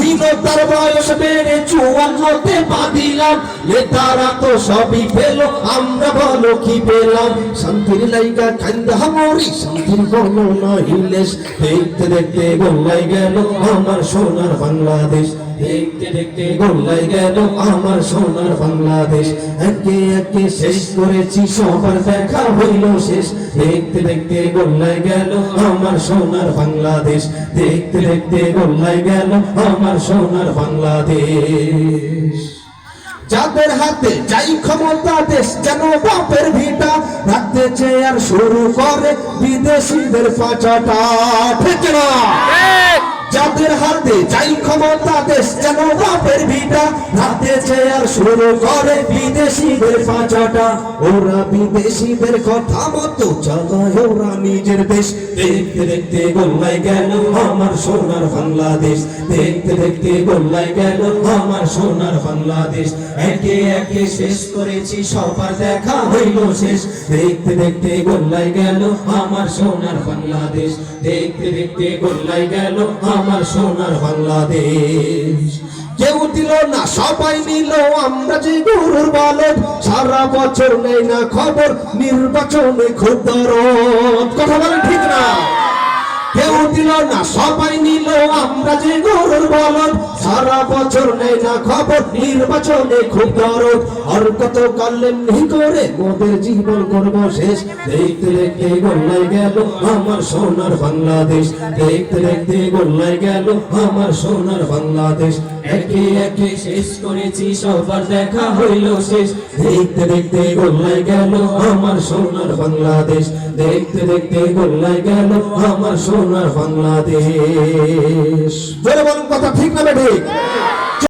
স্বাধীনতার বয়স বেড়ে 54তে পা দিলাম, নেতারা তো সবই পেল, আমরা বলো কি পেলাম? শান্তির লাইগা কান্দা মরি, শান্তির কোনো নহিলেশ, দেখতে দেখতে গোল্লাই গেল আমার সোনার বাংলাদেশ, দেখতে দেখতে গোল্লাই গেল আমার সোনার বাংলাদেশ। একে একে শেষ করেছি সবার দেখা হইল শেষ, দেখতে দেখতে গোল্লাই গেল আমার সোনার বাংলাদেশ, দেখতে দেখতে গোল্লাই গেল আমার সোনার বাংলাদেশ। যাদের হাতে যাই ক্ষমতা দেশ যেন বাপের ভিটা, রাখতে চেয়ার শুরু করে বিদেশিদের পাচাটা, ঠিক না? যাদের হাতে যাই ক্ষমতা দেশ যেন বাপের ভিটা, রাখতে চেয়ার শুরু করে বিদেশিদের পাচাটা। ওরা বিদেশিদের কথা মতো চালায় ওরা নিজের দেশ, দেখতে দেখতে গোল্লাই গেল আমার সোনার বাংলাদেশ, দেখতে দেখতে গোল্লাই গেল আমার সোনার বাংলাদেশ। একে একে শেষ করেছি সবার দেখা হইল শেষ, দেখতে দেখতে গোল্লাই গেল আমার সোনার বাংলাদেশ, দেখতে দেখতে গোল্লাই গেল আমার সোনার বাংলাদেশ। কেউ দিল না সবাই নিল, আমরা যে গরুর বালক, সারা বছর নেই না খবর, নির্বাচনে খুব দরদ, কথা বলেন ঠিক না? কেউ দিল না সবাই নিল, আমরা যে গরুর বলদ, সারা বছর নেই না খবর, নির্বাচনে খুব দরদ। আর কত কালেন করে মোদের জীবন করব শেষ, দেখতে দেখতে গোল্লাই গেল আমার সোনার বাংলাদেশ, দেখতে দেখতে গোল্লাই গেল আমার সোনার বাংলাদেশ। একে একে শেষ করেছি সবার দেখা হইল শেষ, দেখতে দেখতে গোল্লাই গেল আমার সোনার বাংলাদেশ, দেখতে দেখতে গোল্লাই গেল আমার সোনার বাংলাদেশ। জোরে বলুন, কথা ঠিক না ঠিক?